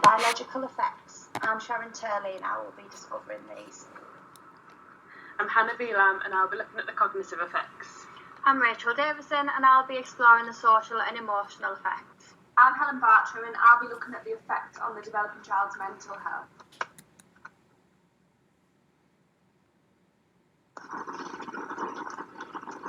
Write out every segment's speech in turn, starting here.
Biological effects. I'm Sharon Turley and I will be discovering these. I'm Belam and I'll be looking at the cognitive effects. I'm Davison and I'll be exploring the social and emotional effects. I'm Helen Bartram and I'll be looking at the effect on the developing child's mental health.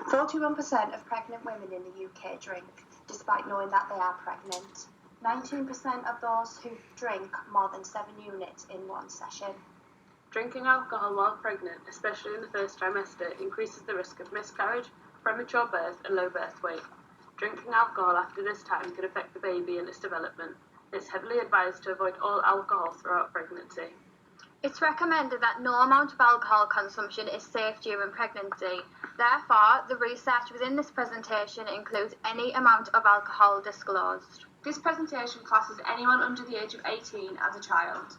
"41% of pregnant women in the UK drink, despite knowing that they are pregnant. 19% of those who drink more than 7 units in one session. Drinking alcohol while pregnant, especially in the first trimester, increases the risk of miscarriage, premature birth and low birth weight. Drinking alcohol after this time can affect the baby and its development. It's heavily advised to avoid all alcohol throughout pregnancy. It's recommended that no amount of alcohol consumption is safe during pregnancy. Therefore, the research within this presentation includes any amount of alcohol disclosed. This presentation classes anyone under the age of 18 as a child.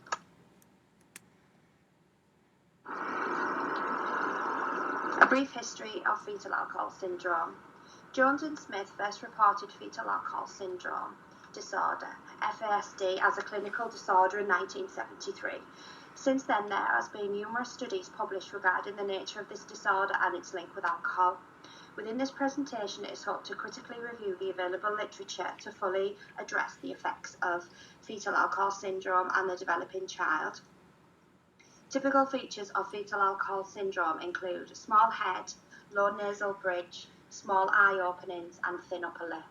A brief history of fetal alcohol syndrome. Jones and Smith first reported fetal alcohol syndrome disorder, FASD, as a clinical disorder in 1973. Since then, there has been numerous studies published regarding the nature of this disorder and its link with alcohol. Within this presentation, it is hoped to critically review the available literature to fully address the effects of fetal alcohol syndrome on the developing child. Typical features of fetal alcohol syndrome include small head, low nasal bridge, small eye openings, and thin upper lip.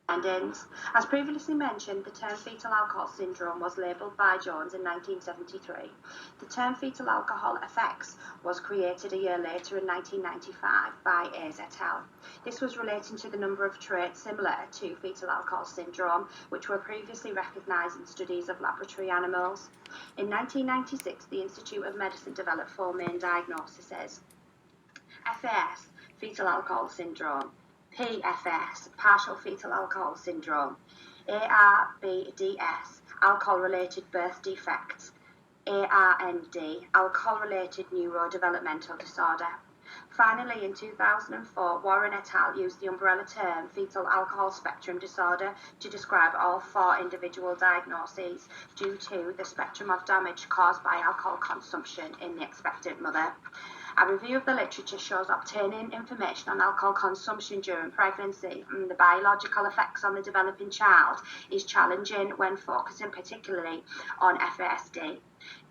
Findings. As previously mentioned, the term fetal alcohol syndrome was labelled by Jones in 1973. The term fetal alcohol effects was created a year later in 1995 by Ayres et al. This was relating to the number of traits similar to fetal alcohol syndrome, which were previously recognised in studies of laboratory animals. In 1996, the Institute of Medicine developed 4 main diagnoses: FAS, fetal alcohol syndrome; PFS, partial fetal alcohol syndrome; ARBDS, alcohol-related birth defects; ARND, alcohol-related neurodevelopmental disorder. Finally, in 2004, Warren et al. Used the umbrella term fetal alcohol spectrum disorder to describe all 4 individual diagnoses due to the spectrum of damage caused by alcohol consumption in the expectant mother. A review of the literature shows obtaining information on alcohol consumption during pregnancy and the biological effects on the developing child is challenging when focusing particularly on FASD.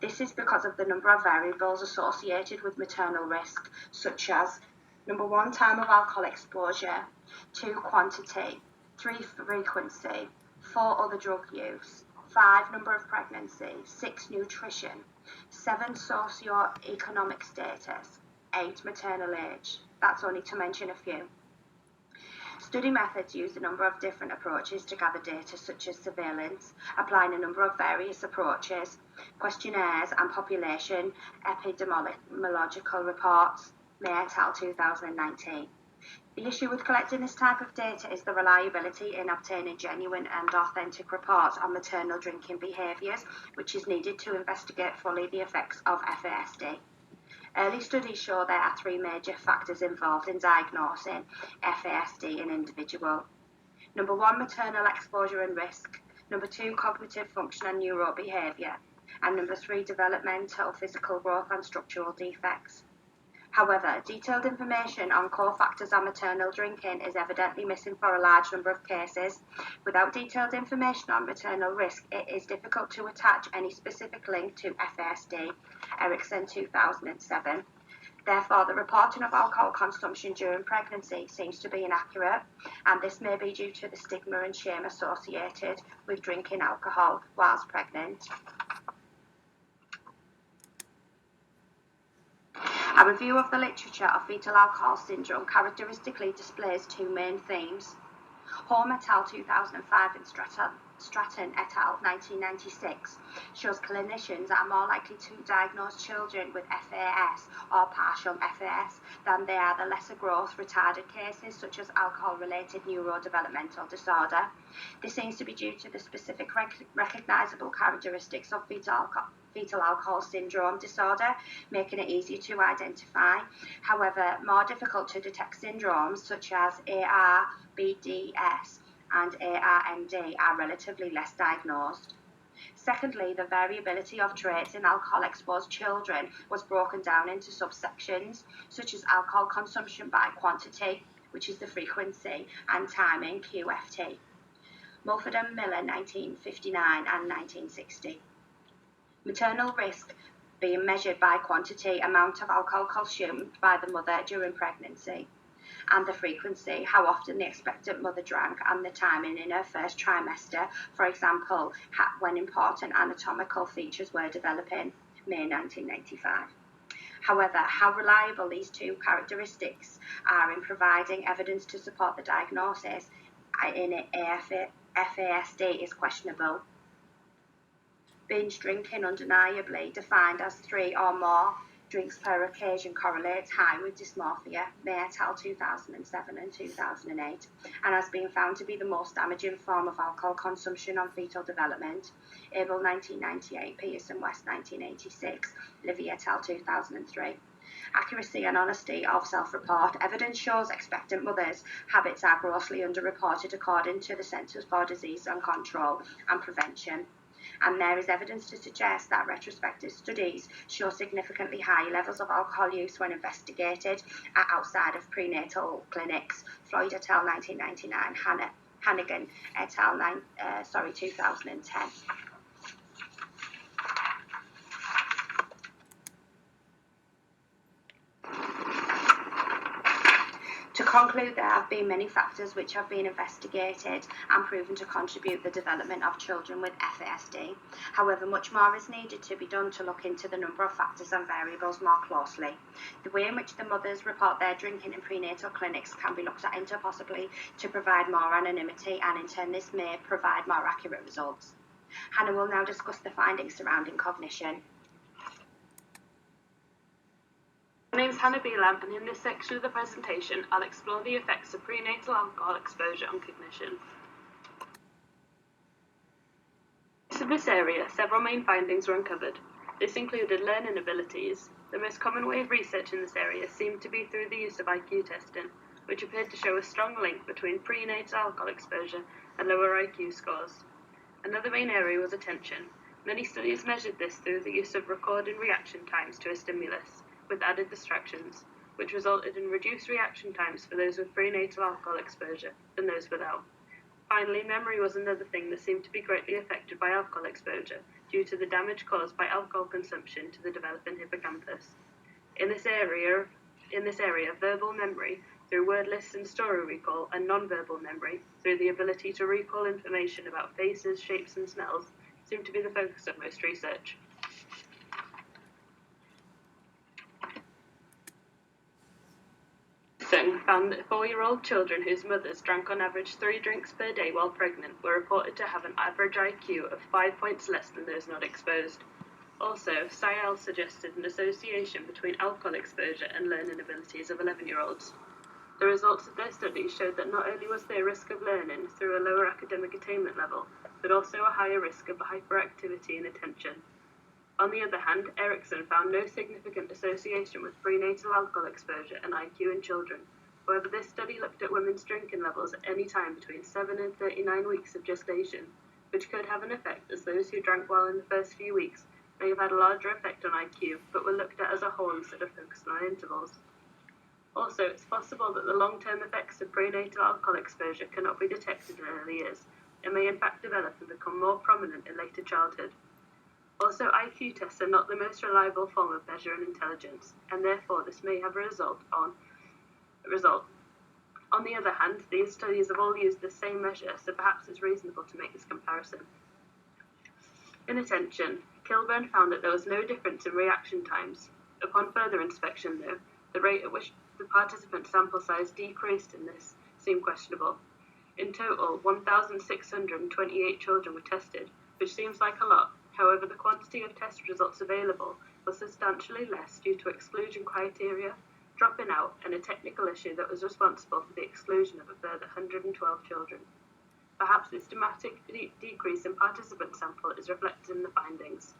This is because of the number of variables associated with maternal risk, such as 1, time of alcohol exposure; 2, quantity; 3, frequency; 4, other drug use; 5, number of pregnancies; 6, nutrition; 7, socio-economic status; 8, maternal age. That's only to mention a few. Study methods use a number of different approaches to gather data, such as surveillance, applying a number of various approaches, questionnaires and population epidemiological reports. May et al. 2019. The issue with collecting this type of data is the reliability in obtaining genuine and authentic reports on maternal drinking behaviours, which is needed to investigate fully the effects of FASD. Early studies show there are 3 major factors involved in diagnosing FASD in individual. 1, maternal exposure and risk; 2, cognitive function and neurobehaviour; and 3, developmental, physical growth and structural defects. However, detailed information on core factors on maternal drinking is evidently missing for a large number of cases. Without detailed information on maternal risk, it is difficult to attach any specific link to FASD, Erickson 2007. Therefore, the reporting of alcohol consumption during pregnancy seems to be inaccurate, and this may be due to the stigma and shame associated with drinking alcohol whilst pregnant. A review of the literature of fetal alcohol syndrome characteristically displays 2 main themes. Holm et al. 2005 and Stratton et al. 1996 shows clinicians are more likely to diagnose children with FAS or partial FAS than they are the lesser growth retarded cases such as alcohol-related neurodevelopmental disorder. This seems to be due to the specific recognisable characteristics of fetal alcohol syndrome disorder, making it easier to identify. However, more difficult to detect syndromes such as ARBDS and ARMD are relatively less diagnosed. Secondly, the variability of traits in alcohol-exposed children was broken down into subsections, such as alcohol consumption by quantity, which is the frequency, and timing, QFT. Mulford and Miller, 1959 and 1960. Maternal risk being measured by quantity, amount of alcohol consumed by the mother during pregnancy, and the frequency, how often the expectant mother drank, and the timing in her first trimester, for example, when important anatomical features were developing, May 1995. However, how reliable these two characteristics are in providing evidence to support the diagnosis in FASD is questionable. Binge drinking, undeniably defined as 3 or more drinks per occasion, correlates high with dysmorphia, May et al. 2007 and 2008, and has been found to be the most damaging form of alcohol consumption on fetal development, Abel 1998, Pearson West 1986, Livy et al. 2003. Accuracy and honesty of self-report. Evidence shows expectant mothers' habits are grossly underreported according to the Centres for Disease and Control and Prevention. And there is evidence to suggest that retrospective studies show significantly higher levels of alcohol use when investigated outside of prenatal clinics. Floyd et al. 1999, Hannigan et al. 2010. To conclude, there have been many factors which have been investigated and proven to contribute to the development of children with FASD. However, much more is needed to be done to look into the number of factors and variables more closely. The way in which the mothers report their drinking in prenatal clinics can be looked at into possibly to provide more anonymity, and in turn this may provide more accurate results. Hannah will now discuss the findings surrounding cognition. My name is Hannah Belam, and in this section of the presentation, I'll explore the effects of prenatal alcohol exposure on cognition. In this area, several main findings were uncovered. This included learning abilities. The most common way of research in this area seemed to be through the use of IQ testing, which appeared to show a strong link between prenatal alcohol exposure and lower IQ scores. Another main area was attention. Many studies measured this through the use of recording reaction times to a stimulus, with added distractions, which resulted in reduced reaction times for those with prenatal alcohol exposure than those without. Finally, memory was another thing that seemed to be greatly affected by alcohol exposure due to the damage caused by alcohol consumption to the developing hippocampus. In this area, verbal memory through word lists and story recall, and non-verbal memory through the ability to recall information about faces, shapes, and smells seemed to be the focus of most research. Found that 4-year-old children whose mothers drank on average 3 drinks per day while pregnant were reported to have an average IQ of 5 points less than those not exposed. Also, Sayal suggested an association between alcohol exposure and learning abilities of 11-year-olds. The results of their study showed that not only was there a risk of learning through a lower academic attainment level, but also a higher risk of hyperactivity and attention. On the other hand, Erickson found no significant association with prenatal alcohol exposure and IQ in children. However, this study looked at women's drinking levels at any time between 7 and 39 weeks of gestation, which could have an effect, as those who drank well in the first few weeks may have had a larger effect on IQ, but were looked at as a whole instead of focused on intervals. Also, it's possible that the long-term effects of prenatal alcohol exposure cannot be detected in early years, and may in fact develop and become more prominent in later childhood. Also, IQ tests are not the most reliable form of measuring intelligence, and therefore this may have a result. On the other hand, these studies have all used the same measure, so perhaps it's reasonable to make this comparison. In attention, Kilburn found that there was no difference in reaction times. Upon further inspection, though, the rate at which the participant sample size decreased in this seemed questionable. In total, 1,628 children were tested, which seems like a lot. However, the quantity of test results available was substantially less due to exclusion criteria, dropping out, and a technical issue that was responsible for the exclusion of a further 112 children. Perhaps this dramatic decrease in participant sample is reflected in the findings.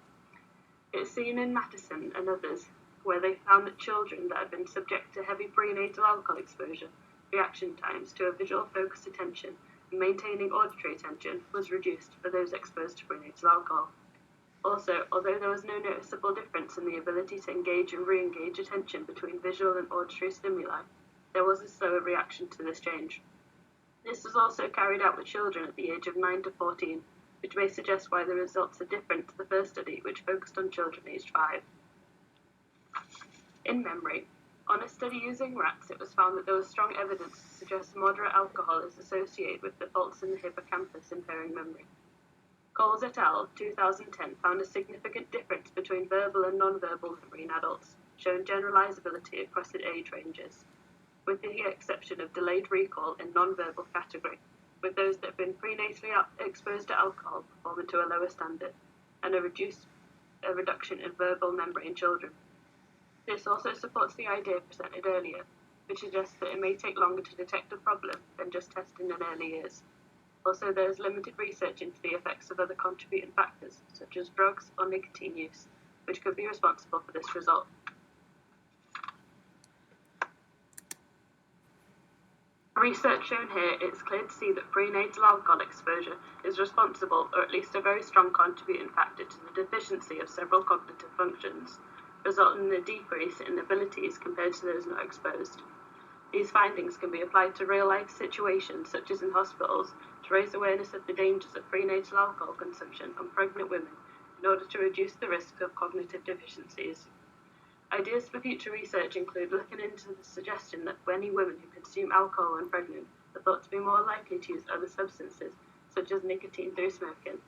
It's seen in Madison and others, where they found that children that had been subject to heavy prenatal alcohol exposure, reaction times to a visual focused attention and maintaining auditory attention was reduced for those exposed to prenatal alcohol. Also, although there was no noticeable difference in the ability to engage and re-engage attention between visual and auditory stimuli, there was a slower reaction to this change. This was also carried out with children at the age of 9 to 14, which may suggest why the results are different to the first study, which focused on children aged 5. In memory, on a study using rats, it was found that there was strong evidence to suggest moderate alcohol is associated with the faults in the hippocampus impairing memory. Coles et al. 2010 found a significant difference between verbal and non-verbal memory in adults, showing generalizability across the age ranges, with the exception of delayed recall in non-verbal category, with those that have been prenatally exposed to alcohol performing to a lower standard, and a reduction in verbal memory in children. This also supports the idea presented earlier, which suggests that it may take longer to detect a problem than just testing in early years. Also, there is limited research into the effects of other contributing factors, such as drugs or nicotine use, which could be responsible for this result. Research shown here, it's clear to see that prenatal alcohol exposure is responsible, or at least a very strong contributing factor to the deficiency of several cognitive functions, resulting in a decrease in abilities compared to those not exposed. These findings can be applied to real-life situations, such as in hospitals, to raise awareness of the dangers of prenatal alcohol consumption on pregnant women in order to reduce the risk of cognitive deficiencies. Ideas for future research include looking into the suggestion that many women who consume alcohol when pregnant are thought to be more likely to use other substances, such as nicotine through smoking.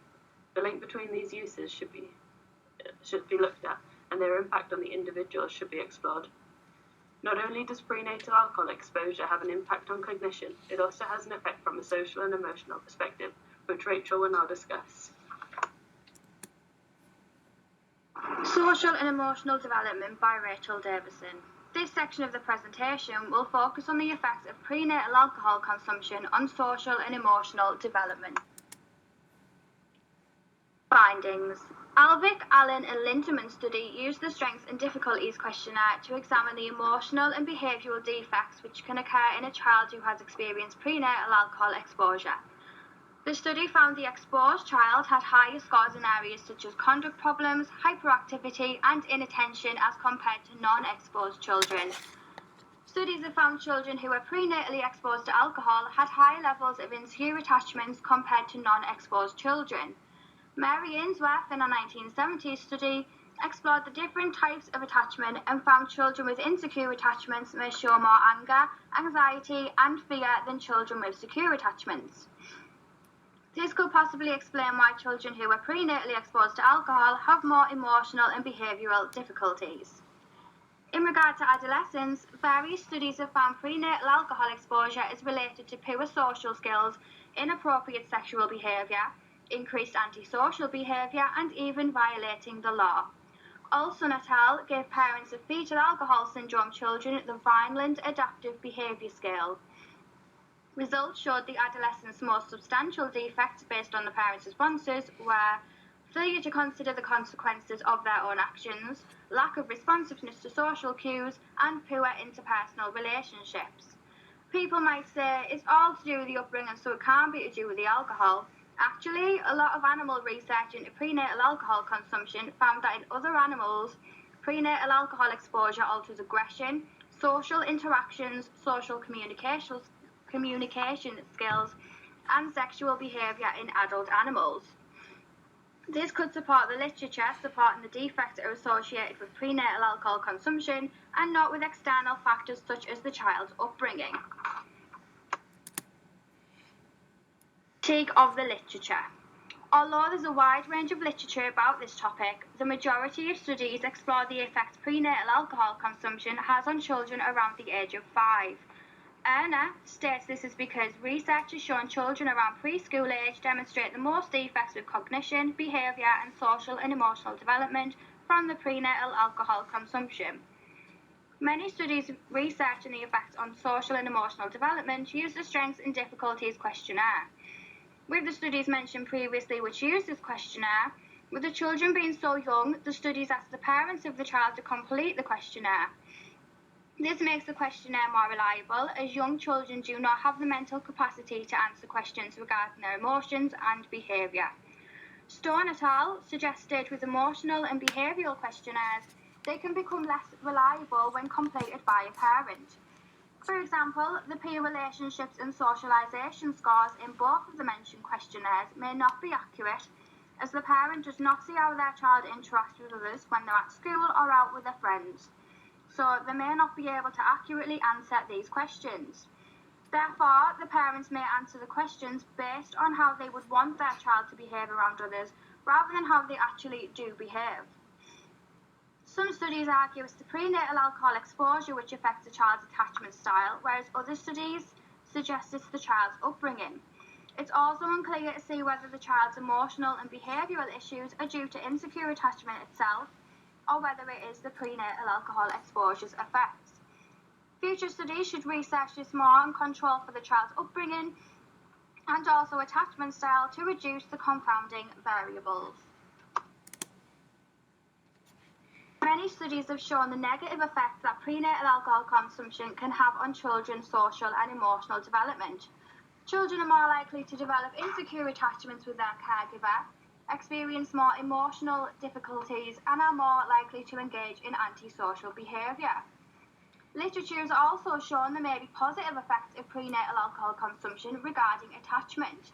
The link between these uses should be looked at, and their impact on the individual should be explored. Not only does prenatal alcohol exposure have an impact on cognition, it also has an effect from a social and emotional perspective, which Rachel will now discuss. Social and Emotional Development by Rachel Davison. This section of the presentation will focus on the effects of prenatal alcohol consumption on social and emotional development. Findings. Alvik, Allen and Lindeman's study used the Strengths and Difficulties questionnaire to examine the emotional and behavioural defects which can occur in a child who has experienced prenatal alcohol exposure. The study found the exposed child had higher scores in areas such as conduct problems, hyperactivity and inattention as compared to non-exposed children. Studies have found children who were prenatally exposed to alcohol had higher levels of insecure attachments compared to non-exposed children. Mary Ainsworth, in a 1970s study, explored the different types of attachment and found children with insecure attachments may show more anger, anxiety and fear than children with secure attachments. This could possibly explain why children who were prenatally exposed to alcohol have more emotional and behavioural difficulties. In regard to adolescents, various studies have found prenatal alcohol exposure is related to poor social skills, inappropriate sexual behaviour, increased antisocial behaviour and even violating the law. Olson et al. Gave parents of fetal alcohol syndrome children the Vineland Adaptive Behaviour Scale. Results showed the adolescents' most substantial defects based on the parents' responses were failure to consider the consequences of their own actions, lack of responsiveness to social cues, and poor interpersonal relationships. People might say it's all to do with the upbringing, so it can't be to do with the alcohol. Actually, a lot of animal research into prenatal alcohol consumption found that in other animals, prenatal alcohol exposure alters aggression, social interactions, social communication skills, and sexual behaviour in adult animals. This could support the literature supporting the defects are associated with prenatal alcohol consumption and not with external factors such as the child's upbringing. Critique of the literature. Although there's a wide range of literature about this topic, the majority of studies explore the effects prenatal alcohol consumption has on children around the age of 5. Erna states this is because research has shown children around preschool age demonstrate the most defects with cognition, behaviour and social and emotional development from the prenatal alcohol consumption. Many studies researching the effects on social and emotional development use the Strengths and Difficulties questionnaire. With the studies mentioned previously which use this questionnaire, with the children being so young, the studies ask the parents of the child to complete the questionnaire. This makes the questionnaire more reliable, as young children do not have the mental capacity to answer questions regarding their emotions and behaviour. Stone et al. Suggested with emotional and behavioural questionnaires, they can become less reliable when completed by a parent. For example, the peer relationships and socialisation scores in both of the mentioned questionnaires may not be accurate, as the parent does not see how their child interacts with others when they're at school or out with their friends. So they may not be able to accurately answer these questions. Therefore, the parents may answer the questions based on how they would want their child to behave around others, rather than how they actually do behave. Some studies argue it's the prenatal alcohol exposure which affects a child's attachment style, whereas other studies suggest it's the child's upbringing. It's also unclear to see whether the child's emotional and behavioural issues are due to insecure attachment itself, or whether it is the prenatal alcohol exposure's effects. Future studies should research this more and control for the child's upbringing and also attachment style to reduce the confounding variables. Many studies have shown the negative effects that prenatal alcohol consumption can have on children's social and emotional development. Children are more likely to develop insecure attachments with their caregiver, experience more emotional difficulties, and are more likely to engage in antisocial behaviour. Literature has also shown there may be positive effects of prenatal alcohol consumption regarding attachment.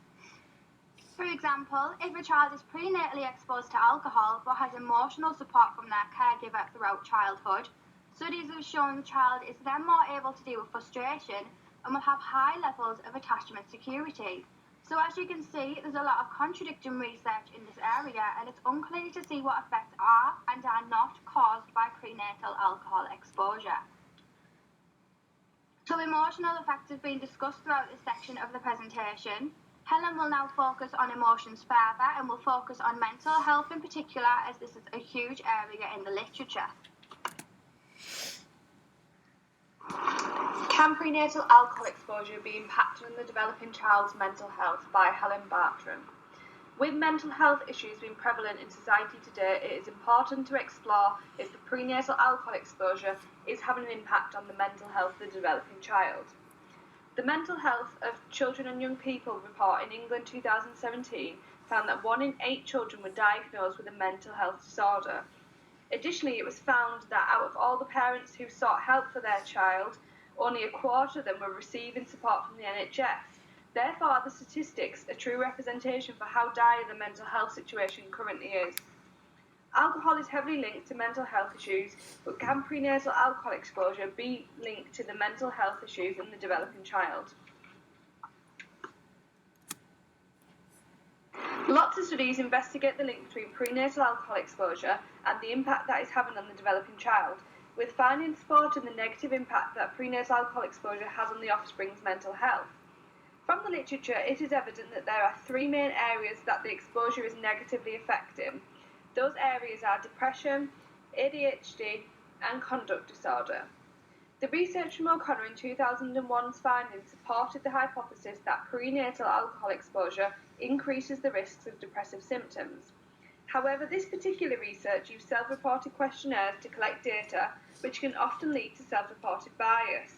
For example, if a child is prenatally exposed to alcohol but has emotional support from their caregiver throughout childhood, studies have shown the child is then more able to deal with frustration and will have high levels of attachment security. So as you can see, there's a lot of contradicting research in this area, and it's unclear to see what effects are and are not caused by prenatal alcohol exposure. So emotional effects have been discussed throughout this section of the presentation. Helen will now focus on emotions further and will focus on mental health in particular, as this is a huge area in the literature. Can prenatal alcohol exposure be impacting on the developing child's mental health? By Helen Bartram. With mental health issues being prevalent in society today, it is important to explore if the prenatal alcohol exposure is having an impact on the mental health of the developing child. The Mental Health of Children and Young People report in England 2017 found that 1 in 8 children were diagnosed with a mental health disorder. Additionally, it was found that out of all the parents who sought help for their child, only a quarter of them were receiving support from the NHS. Therefore, the statistics are true representation for how dire the mental health situation currently is. Alcohol is heavily linked to mental health issues, but can prenatal alcohol exposure be linked to the mental health issues in the developing child? Lots of studies investigate the link between prenatal alcohol exposure and the impact that is having on the developing child, with findings supporting the negative impact that prenatal alcohol exposure has on the offspring's mental health. From the literature, it is evident that there are 3 main areas that the exposure is negatively affecting. Those areas are depression, ADHD, and conduct disorder. The research from O'Connor in 2001's findings supported the hypothesis that prenatal alcohol exposure increases the risks of depressive symptoms. However, this particular research used self-reported questionnaires to collect data, which can often lead to self-reported bias.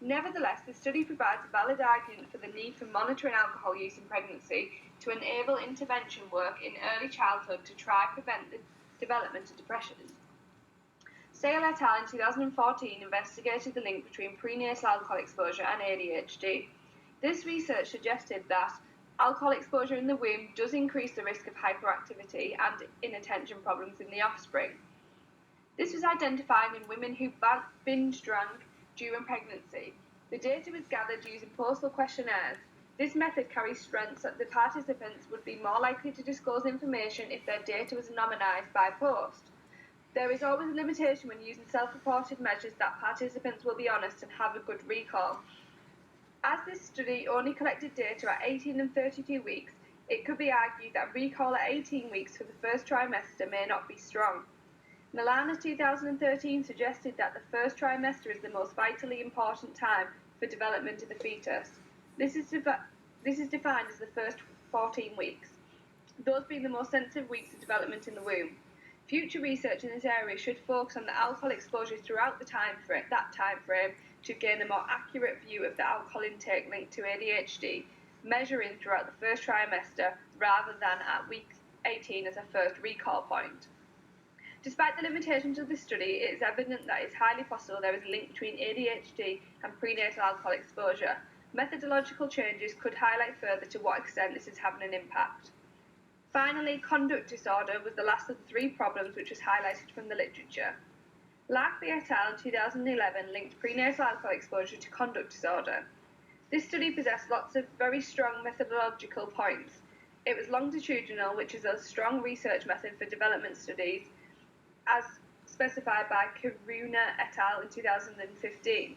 Nevertheless, the study provides a valid argument for the need for monitoring alcohol use in pregnancy to enable intervention work in early childhood to try prevent the development of depression. Sale et al. In 2014 investigated the link between prenatal alcohol exposure and ADHD. This research suggested that alcohol exposure in the womb does increase the risk of hyperactivity and inattention problems in the offspring. This was identified in women who binge drank during pregnancy. The data was gathered using postal questionnaires. This method carries strengths that the participants would be more likely to disclose information if their data was anonymised by post. There is always a limitation when using self-reported measures that participants will be honest and have a good recall. As this study only collected data at 18 and 32 weeks, it could be argued that recall at 18 weeks for the first trimester may not be strong. Milana 2013 suggested that the first trimester is the most vitally important time for development of the fetus. This is defined as the first 14 weeks, those being the most sensitive weeks of development in the womb. Future research in this area should focus on the alcohol exposure throughout that time frame to gain a more accurate view of the alcohol intake linked to ADHD, measuring throughout the first trimester rather than at week 18 as a first recall point. Despite the limitations of this study, it is evident that it's highly possible there is a link between ADHD and prenatal alcohol exposure. Methodological changes could highlight further to what extent this is having an impact. Finally, conduct disorder was the last of the three problems which was highlighted from the literature. Larkby et al. In 2011 linked prenatal alcohol exposure to conduct disorder. This study possessed lots of very strong methodological points. It was longitudinal, which is a strong research method for development studies, as specified by Karuna et al. In 2015.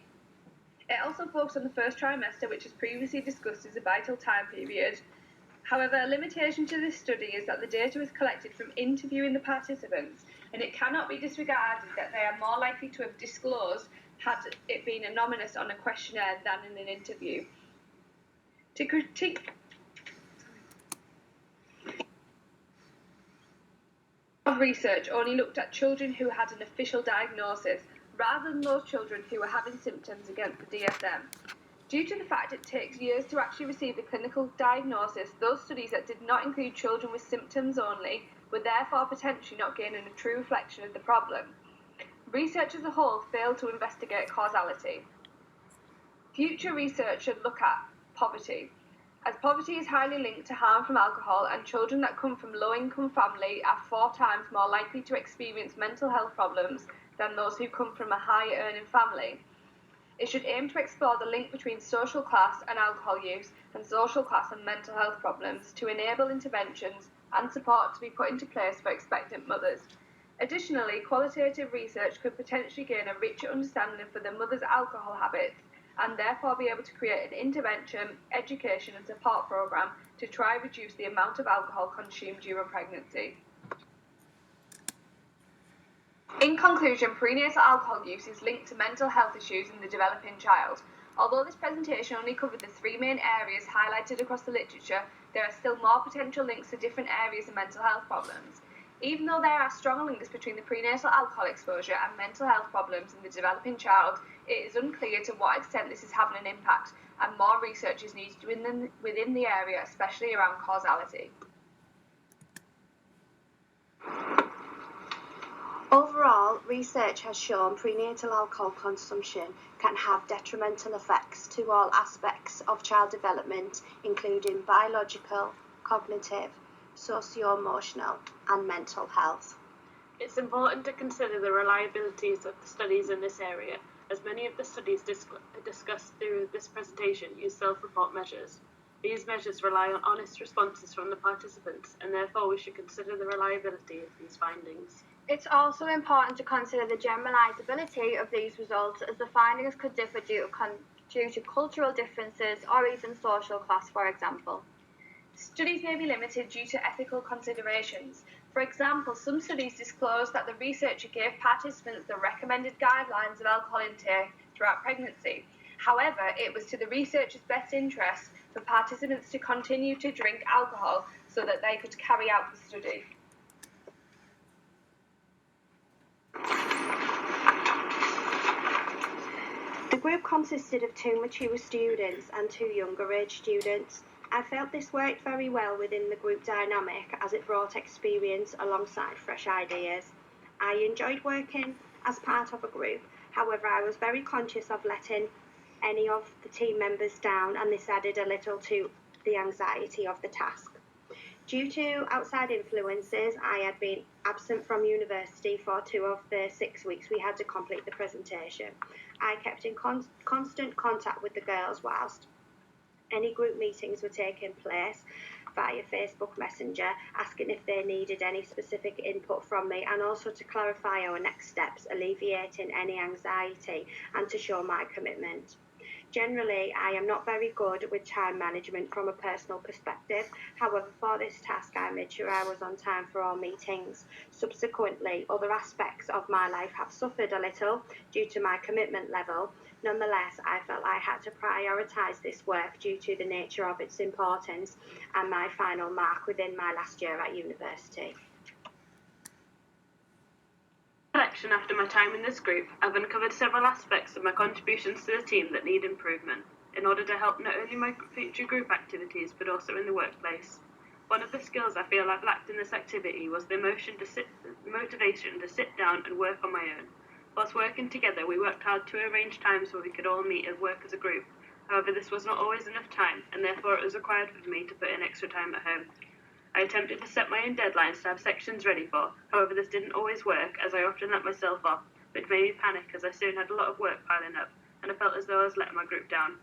It also focused on the first trimester, which is previously discussed as a vital time period. However, a limitation to this study is that the data was collected from interviewing the participants, and it cannot be disregarded that they are more likely to have disclosed had it been anonymous on a questionnaire than in an interview. To critique of research only looked at children who had an official diagnosis, rather than those children who were having symptoms against the DSM. Due to the fact it takes years to actually receive the clinical diagnosis, those studies that did not include children with symptoms only were therefore potentially not gaining a true reflection of the problem. Research as a whole failed to investigate causality. Future research should look at poverty, as poverty is highly linked to harm from alcohol, and children that come from low-income family are 4 times more likely to experience mental health problems than those who come from a high-earning family. It should aim to explore the link between social class and alcohol use, and social class and mental health problems, to enable interventions and support to be put into place for expectant mothers. Additionally, qualitative research could potentially gain a richer understanding for the mother's alcohol habits, and therefore be able to create an intervention, education and support programme to try reduce the amount of alcohol consumed during pregnancy. In conclusion, prenatal alcohol use is linked to mental health issues in the developing child. Although this presentation only covered the 3 main areas highlighted across the literature, there are still more potential links to different areas of mental health problems. Even though there are strong links between the prenatal alcohol exposure and mental health problems in the developing child, it is unclear to what extent this is having an impact, and more research is needed within the area, especially around causality. Overall, research has shown prenatal alcohol consumption can have detrimental effects to all aspects of child development, including biological, cognitive, socio-emotional and mental health. It's important to consider the reliabilities of the studies in this area, as many of the studies discussed through this presentation use self-report measures. These measures rely on honest responses from the participants, and therefore we should consider the reliability of these findings. It's also important to consider the generalizability of these results, as the findings could differ due to cultural differences or even social class, for example. Studies may be limited due to ethical considerations. For example, some studies disclosed that the researcher gave participants the recommended guidelines of alcohol intake throughout pregnancy. However, it was to the researcher's best interest for participants to continue to drink alcohol so that they could carry out the study. The group consisted of 2 mature students and 2 younger age students. I felt this worked very well within the group dynamic, as it brought experience alongside fresh ideas. I enjoyed working as part of a group, however I was very conscious of letting any of the team members down, and this added a little to the anxiety of the task. Due to outside influences, I had been absent from university for 2 of the 6 weeks we had to complete the presentation. I kept in constant contact with the girls whilst any group meetings were taking place via Facebook Messenger, asking if they needed any specific input from me, and also to clarify our next steps, alleviating any anxiety and to show my commitment. Generally, I am not very good with time management from a personal perspective. However, for this task, I made sure I was on time for all meetings. Subsequently, other aspects of my life have suffered a little due to my commitment level. Nonetheless, I felt I had to prioritise this work due to the nature of its importance and my final mark within my last year at university. Reflection after my time in this group, I've uncovered several aspects of my contributions to the team that need improvement in order to help not only my future group activities but also in the workplace. One of the skills I feel I've lacked in this activity was the motivation to sit down and work on my own. Whilst working together, we worked hard to arrange times where we could all meet and work as a group. However, this was not always enough time, and therefore it was required for me to put in extra time at home. I attempted to set my own deadlines to have sections ready for, however this didn't always work as I often let myself off, which made me panic as I soon had a lot of work piling up, and I felt as though I was letting my group down.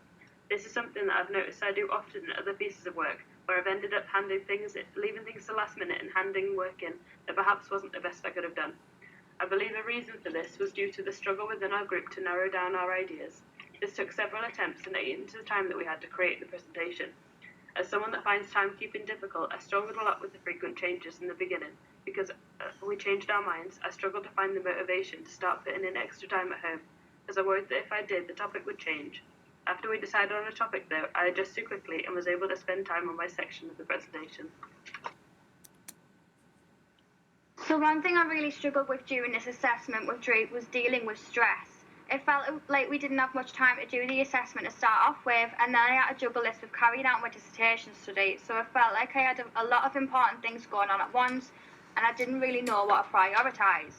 This is something that I've noticed I do often in other pieces of work, where I've ended up leaving things to last minute and handing work in that perhaps wasn't the best I could have done. I believe a reason for this was due to the struggle within our group to narrow down our ideas. This took several attempts and ate into the time that we had to create the presentation. As someone that finds timekeeping difficult, I struggled a lot with the frequent changes in the beginning. Because we changed our minds, I struggled to find the motivation to start putting in extra time at home, as I worried that if I did, the topic would change. After we decided on a topic though, I adjusted quickly and was able to spend time on my section of the presentation. So one thing I really struggled with during this assessment was dealing with stress. It felt like we didn't have much time to do the assessment to start off with, and then I had to juggle this with carrying out my dissertation study, so it felt like I had a lot of important things going on at once, and I didn't really know what to prioritise.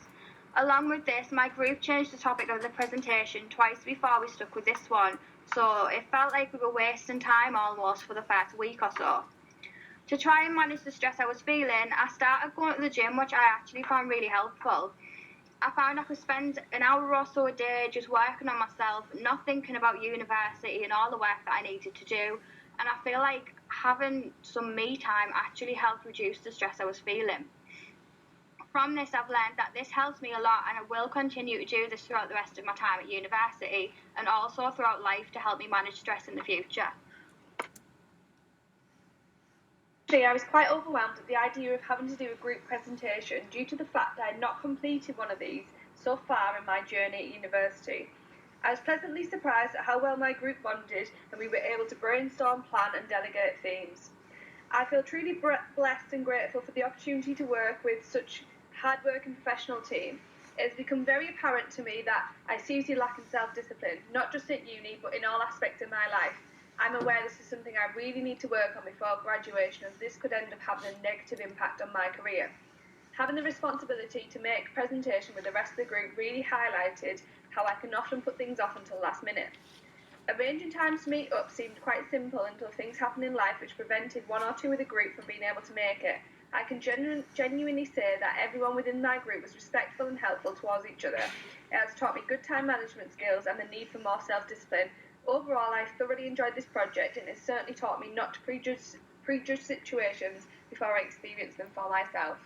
Along with this, my group changed the topic of the presentation twice before we stuck with this one, so it felt like we were wasting time almost for the first week or so. To try and manage the stress I was feeling, I started going to the gym, which I actually found really helpful. I found I could spend an hour or so a day just working on myself, not thinking about university and all the work that I needed to do, and I feel like having some me time actually helped reduce the stress I was feeling. From this, I've learned that this helps me a lot, and I will continue to do this throughout the rest of my time at university and also throughout life to help me manage stress in the future. I was quite overwhelmed at the idea of having to do a group presentation due to the fact I had not completed one of these so far in my journey at university. I was pleasantly surprised at how well my group bonded and we were able to brainstorm, plan and delegate themes. I feel truly blessed and grateful for the opportunity to work with such a hard-working professional team. It has become very apparent to me that I seriously lack in self-discipline, not just at uni but in all aspects of my life. I'm aware this is something I really need to work on before graduation, as this could end up having a negative impact on my career. Having the responsibility to make a presentation with the rest of the group really highlighted how I can often put things off until the last minute. Arranging times to meet up seemed quite simple until things happened in life which prevented one or two of the group from being able to make it. I can genuinely say that everyone within my group was respectful and helpful towards each other. It has taught me good time management skills and the need for more self-discipline. Overall, I thoroughly enjoyed this project and it certainly taught me not to prejudge situations before I experience them for myself.